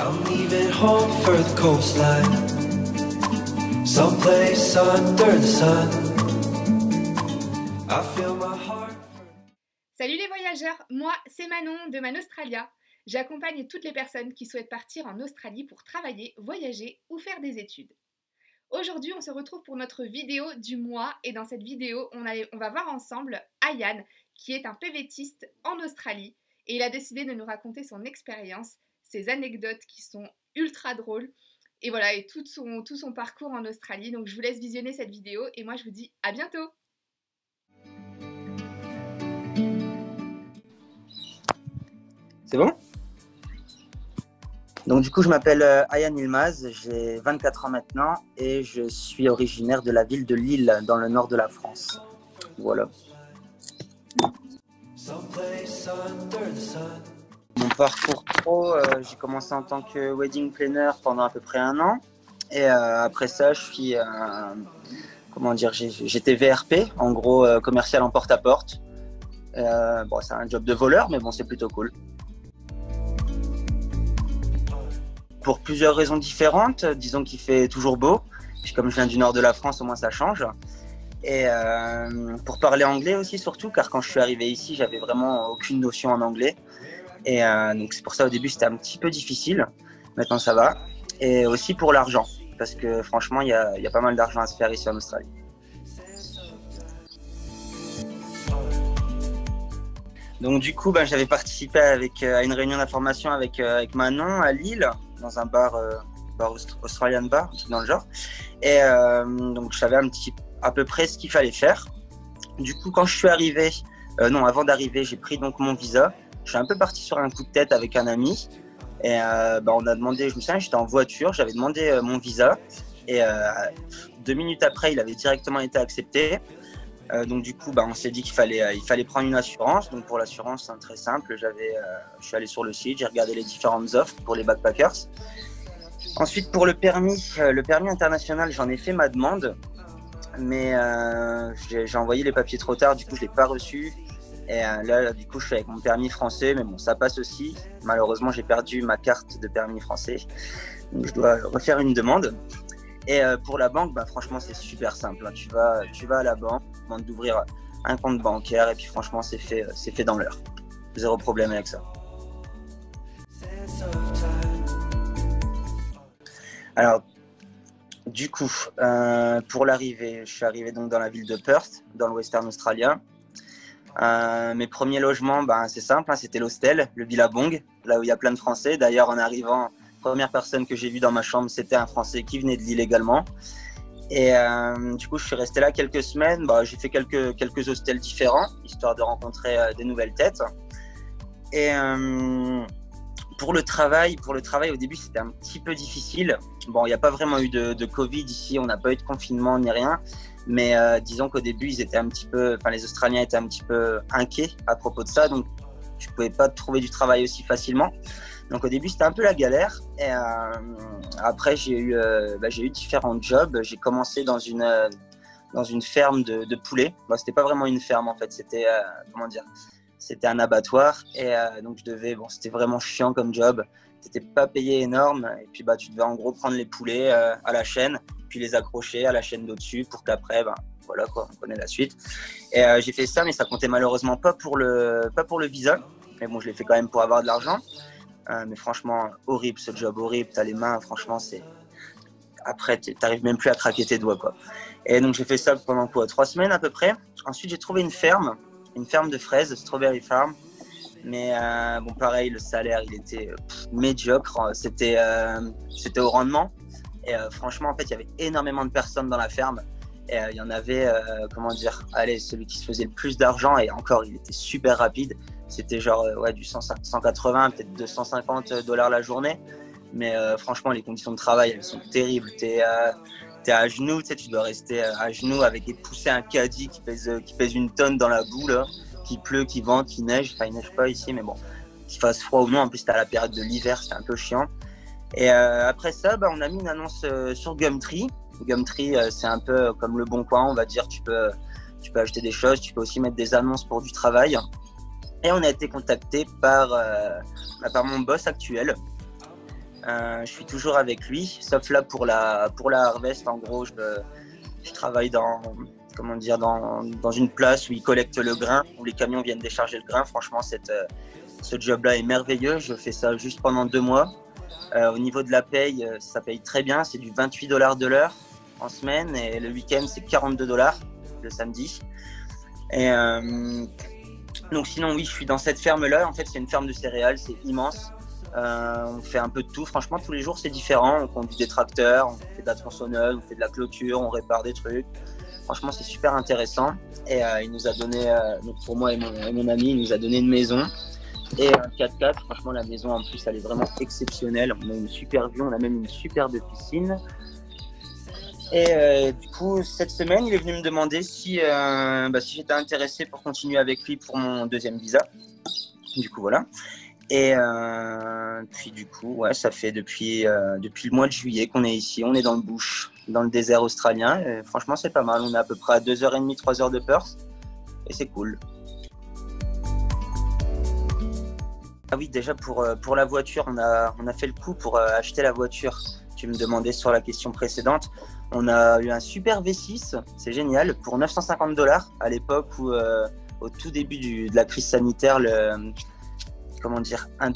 I'm leaving home for the coastline, someplace under the sun. I feel my heart. Salut les voyageurs, moi c'est Manon de Manostralia. J'accompagne toutes les personnes qui souhaitent partir en Australie pour travailler, voyager ou faire des études. Aujourd'hui, on se retrouve pour notre vidéo du mois et dans cette vidéo, on va voir ensemble Ayan qui est un PVTiste en Australie et il a décidé de nous raconter son expérience, ses anecdotes qui sont ultra drôles et voilà, et tout son parcours en Australie. Donc je vous laisse visionner cette vidéo et moi je vous dis à bientôt. C'est bon? Donc du coup, je m'appelle Ayan Yilmaz, j'ai 24 ans maintenant et je suis originaire de la ville de Lille, dans le nord de la France. Voilà. Mon parcours pro, j'ai commencé en tant que wedding planner pendant à peu près 1 an. Et après ça, je suis, j'étais VRP, en gros commercial en porte-à-porte. Bon, c'est un job de voleur, mais bon, c'est plutôt cool. Pour plusieurs raisons différentes, disons qu'il fait toujours beau, puis comme je viens du nord de la France, au moins ça change. Et pour parler anglais aussi surtout, car quand je suis arrivé ici, j'avais vraiment aucune notion en anglais. Et donc c'est pour ça au début c'était un petit peu difficile, maintenant ça va. Et aussi pour l'argent, parce que franchement il y a pas mal d'argent à se faire ici en Australie. Donc du coup, j'avais participé à une réunion d'information avec Manon à Lille, dans un bar Australian bar, dans le genre. Et donc je savais à peu près ce qu'il fallait faire. Du coup, quand je suis arrivé, avant d'arriver, j'ai pris donc mon visa. Je suis un peu parti sur un coup de tête avec un ami. Et on a demandé, je me souviens, j'étais en voiture, j'avais demandé mon visa. Et 2 minutes après, il avait directement été accepté. Donc du coup, on s'est dit qu'il fallait prendre une assurance. Donc pour l'assurance, c'est très simple. Je suis allé sur le site, j'ai regardé les différentes offres pour les backpackers. Ensuite, pour le permis international, j'en ai fait ma demande, mais j'ai envoyé les papiers trop tard. Du coup, je l'ai pas reçu. Et là, du coup, je suis avec mon permis français, mais bon, ça passe aussi. Malheureusement, j'ai perdu ma carte de permis français, donc je dois refaire une demande. Et pour la banque, franchement, c'est super simple. Tu vas à la banque, on demande d'ouvrir un compte bancaire et puis franchement, c'est fait dans l'heure. Zéro problème avec ça. Alors, du coup, pour l'arrivée, je suis arrivé donc dans la ville de Perth, dans le Western Australia. Mes premiers logements, c'est simple, c'était l'hostel, le Billabong, là où il y a plein de Français. D'ailleurs, en arrivant, première personne que j'ai vue dans ma chambre, c'était un Français qui venait de Lille également. Et du coup, je suis resté là quelques semaines. J'ai fait quelques hostels différents, histoire de rencontrer des nouvelles têtes. Et pour le travail, au début, c'était un petit peu difficile. Bon, il n'y a pas vraiment eu de Covid ici, on n'a pas eu de confinement ni rien. Mais disons qu'au début, les Australiens étaient un petit peu inquiets à propos de ça. Donc, tu ne pouvais pas trouver du travail aussi facilement. Donc au début, c'était un peu la galère. Et après, j'ai eu différents jobs. J'ai commencé dans une ferme de poulets. C'était pas vraiment une ferme en fait. C'était un abattoir. Et donc c'était vraiment chiant comme job. T'étais pas payé énorme. Et puis tu devais en gros prendre les poulets à la chaîne, puis les accrocher à la chaîne d'au-dessus pour qu'après, voilà quoi, on connaît la suite. Et j'ai fait ça, mais ça comptait malheureusement pas pour le visa. Mais bon, je l'ai fait quand même pour avoir de l'argent. Mais franchement, horrible ce job, horrible. T'as les mains, franchement, après, t'arrives même plus à craquer tes doigts, quoi. Et donc, j'ai fait ça pendant 3 semaines à peu près. Ensuite, j'ai trouvé une ferme de fraises, Strawberry Farm. Mais pareil, le salaire, il était médiocre. C'était au rendement. Et franchement, en fait, il y avait énormément de personnes dans la ferme. Et il y en avait, celui qui se faisait le plus d'argent, et encore, il était super rapide. C'était genre du 180, peut-être $250 la journée. Mais franchement, les conditions de travail, elles sont terribles. T'es à genoux, tu dois rester à genoux et pousser un caddie qui pèse 1 tonne dans la boue, là, qui pleut, qui vente, qui neige. Enfin, il neige pas ici, mais bon, qu'il fasse froid ou non. En plus, t'as la période de l'hiver, c'était un peu chiant. Et après ça, on a mis une annonce sur Gumtree. Gumtree, c'est un peu comme le Bon Coin, on va dire. Tu peux acheter des choses, tu peux aussi mettre des annonces pour du travail. Et on a été contacté par mon boss actuel, Je suis toujours avec lui, sauf là pour la harvest. En gros, je travaille dans une place où il collecte le grain, où les camions viennent décharger le grain. Franchement, ce job-là est merveilleux. Je fais ça juste pendant 2 mois. Au niveau de la paye, ça paye très bien. C'est du 28$ de l'heure en semaine et le week-end, c'est 42$ le samedi. Et donc sinon, oui, je suis dans cette ferme-là. En fait, c'est une ferme de céréales, c'est immense. On fait un peu de tout. Franchement, tous les jours, c'est différent. On conduit des tracteurs, on fait de la tronçonneuse, on fait de la clôture, on répare des trucs. Franchement, c'est super intéressant. Et il nous a donné, donc pour moi et mon ami, il nous a donné une maison et un 4x4. Franchement, la maison, en plus, elle est vraiment exceptionnelle. On a une super vue, on a même une superbe piscine. Et du coup, cette semaine, il est venu me demander si j'étais intéressé pour continuer avec lui pour mon 2e visa. Du coup, voilà. Et puis du coup, ouais, ça fait depuis le mois de juillet qu'on est ici. On est dans le bush, dans le désert australien. Et franchement, c'est pas mal. On est à peu près à 2h30, 3h de Perth. Et c'est cool. Ah oui, déjà pour la voiture, on a fait le coup pour acheter la voiture. Tu me demandais sur la question précédente. On a eu un super V6, c'est génial, pour 950$ à l'époque où, au tout début de la crise sanitaire, comment dire, 1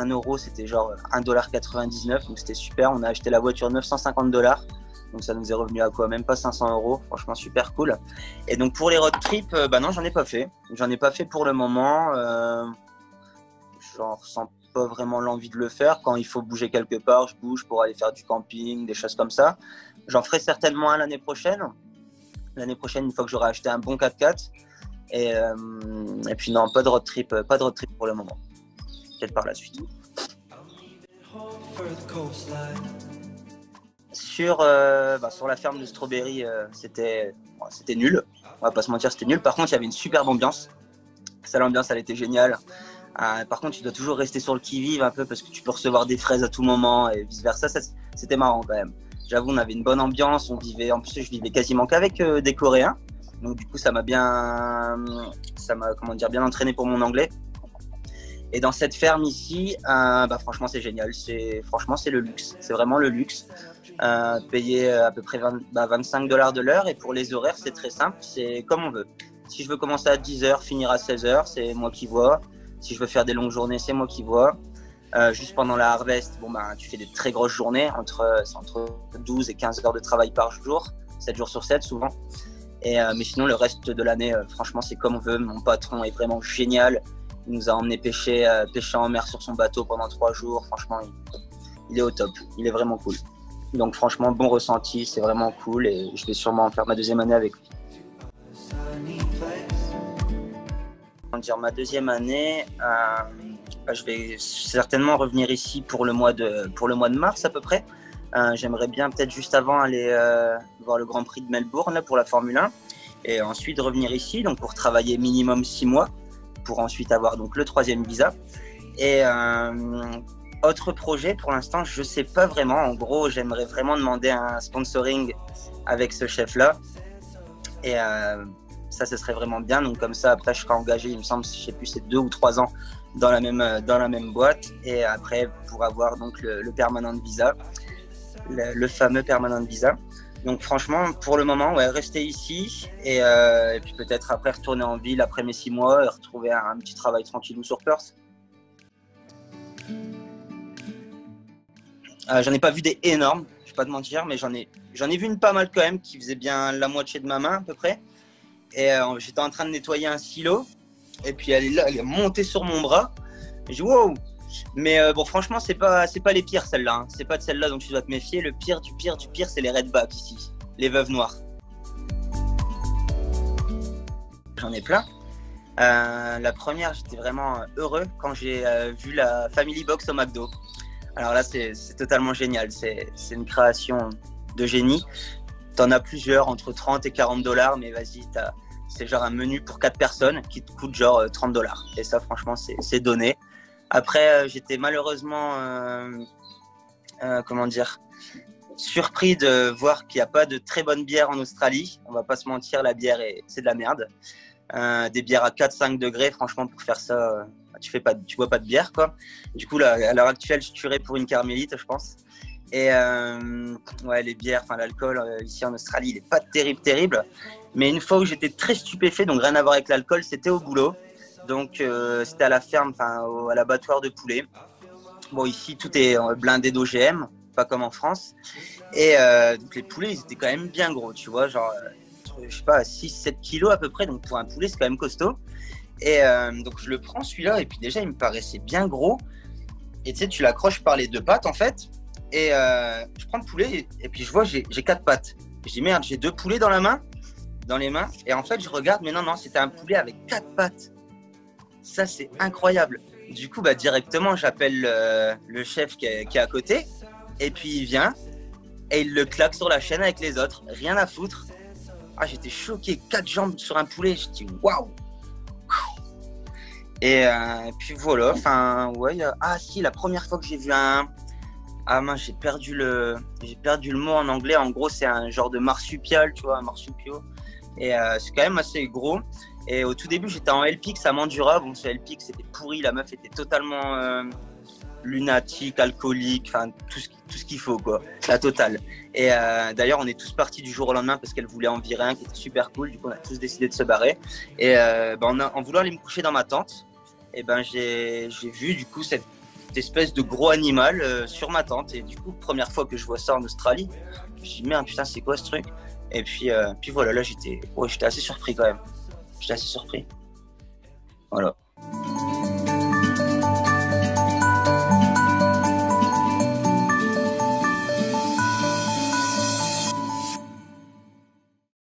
euro, c'était genre 1,99$, donc c'était super. On a acheté la voiture 950$, donc ça nous est revenu à quoi, même pas 500€. Franchement, super cool. Et donc pour les road trips, non, j'en ai pas fait. J'en ai pas fait pour le moment. J'en ressens pas vraiment l'envie de le faire. Quand il faut bouger quelque part, je bouge pour aller faire du camping, des choses comme ça. J'en ferai certainement un l'année prochaine. L'année prochaine, une fois que j'aurai acheté un bon 4x4. Et puis non, pas de road trip pour le moment. Peut-être par la suite. Sur la ferme de Strawberry, c'était nul. On va pas se mentir, c'était nul. Par contre, il y avait une superbe ambiance. Ça, l'ambiance, elle était géniale. Par contre, tu dois toujours rester sur le qui-vive un peu parce que tu peux recevoir des fraises à tout moment et vice-versa. C'était marrant quand même. J'avoue, on avait une bonne ambiance. En plus, je vivais quasiment qu'avec des Coréens. Donc du coup, ça m'a bien entraîné pour mon anglais. Et dans cette ferme ici, franchement, c'est génial. Franchement, c'est le luxe. C'est vraiment le luxe. Payer à peu près 25$ de l'heure. Et pour les horaires, c'est très simple. C'est comme on veut. Si je veux commencer à 10h, finir à 16h, c'est moi qui vois. Si je veux faire des longues journées, c'est moi qui vois. Juste pendant la harvest, tu fais des très grosses journées, entre 12 et 15 heures de travail par jour, 7 jours sur 7 souvent. Mais sinon, le reste de l'année, franchement, c'est comme on veut. Mon patron est vraiment génial. Il nous a emmené pêcher en mer sur son bateau pendant 3 jours. Franchement, il est au top. Il est vraiment cool. Donc franchement, bon ressenti, c'est vraiment cool. Et je vais sûrement faire ma 2e année avec lui. Ma 2e année, je vais certainement revenir ici pour le mois de mars à peu près. J'aimerais bien peut-être juste avant aller voir le Grand Prix de Melbourne là, pour la Formule 1 et ensuite revenir ici donc pour travailler minimum 6 mois pour ensuite avoir donc le 3e visa. Et autre projet pour l'instant, je sais pas vraiment. En gros, j'aimerais vraiment demander un sponsoring avec ce chef-là et ça, ce serait vraiment bien. Donc comme ça, après, je serai engagé, il me semble, je sais plus, c'est 2 ou 3 ans dans la même boîte. Et après, pour avoir donc le permanent visa, le fameux permanent visa. Donc franchement, pour le moment, ouais, rester ici et puis peut-être après retourner en ville après mes 6 mois et retrouver un petit travail tranquillou sur Perth. J'en ai pas vu des énormes, je vais pas te mentir, mais j'en ai vu une pas mal quand même qui faisait bien la moitié de ma main à peu près. Et j'étais en train de nettoyer un silo et puis elle est là, elle est montée sur mon bras. Et je dis wow. Mais franchement, c'est pas les pires celles-là. Hein. C'est pas de celles-là dont tu dois te méfier. Le pire du pire du pire, c'est les redbacks ici, les veuves noires. J'en ai plein. La première, j'étais vraiment heureux quand j'ai vu la Family Box au McDo. Alors là, c'est totalement génial. C'est une création de génie. T'en as plusieurs, entre 30 et 40$, mais vas-y, c'est genre un menu pour 4 personnes qui te coûte genre 30$. Et ça, franchement, c'est donné. Après, j'étais malheureusement, surpris de voir qu'il n'y a pas de très bonne bière en Australie. On va pas se mentir, la bière, c'est de la merde. Des bières à 4-5 degrés, franchement, pour faire ça tu bois pas de bière, quoi. Du coup, là, à l'heure actuelle, je tuerais pour une carmélite, je pense. Et ouais, les bières, enfin l'alcool ici en Australie, il est pas terrible. Mais une fois où j'étais très stupéfait, donc rien à voir avec l'alcool, c'était au boulot. Donc c'était à la ferme, enfin à l'abattoir de poulet. Bon, ici tout est blindé d'OGM, pas comme en France. Et donc les poulets, ils étaient quand même bien gros, tu vois, genre je sais pas, 6-7 kilos à peu près. Donc pour un poulet, c'est quand même costaud. Et donc je le prends celui-là, et puis déjà il me paraissait bien gros. Et tu sais, tu l'accroches par les deux pattes en fait. Et je prends le poulet, et puis je vois j'ai 4 pattes. Je dis merde, j'ai 2 poulets dans les mains. Et en fait je regarde, mais non, c'était un poulet avec 4 pattes. Ça c'est incroyable. Du coup directement j'appelle le chef qui est à côté. Et puis il vient et il le claque sur la chaîne avec les autres. Rien à foutre. Ah, j'étais choqué, 4 jambes sur un poulet. Je dis waouh. Et puis voilà, enfin ouais. Ah si, la première fois que j'ai vu un... Ah mince, j'ai perdu le mot en anglais. En gros, c'est un genre de marsupial, tu vois, un marsupio. Et c'est quand même assez gros. Et au tout début, j'étais en LPX à Mandurah. Bon, ce LPX, c'était pourri. La meuf était totalement lunatique, alcoolique, enfin tout ce qu'il faut, quoi, la totale. Et d'ailleurs, on est tous partis du jour au lendemain parce qu'elle voulait en virer un qui était super cool. Du coup, on a tous décidé de se barrer. Et en voulant aller me coucher dans ma tente, et j'ai vu du coup cette espèce de gros animal sur ma tente. Et du coup, première fois que je vois ça en Australie, je me dis merde, putain, c'est quoi ce truc? Et puis voilà, là j'étais assez surpris quand même. J'étais assez surpris. Voilà.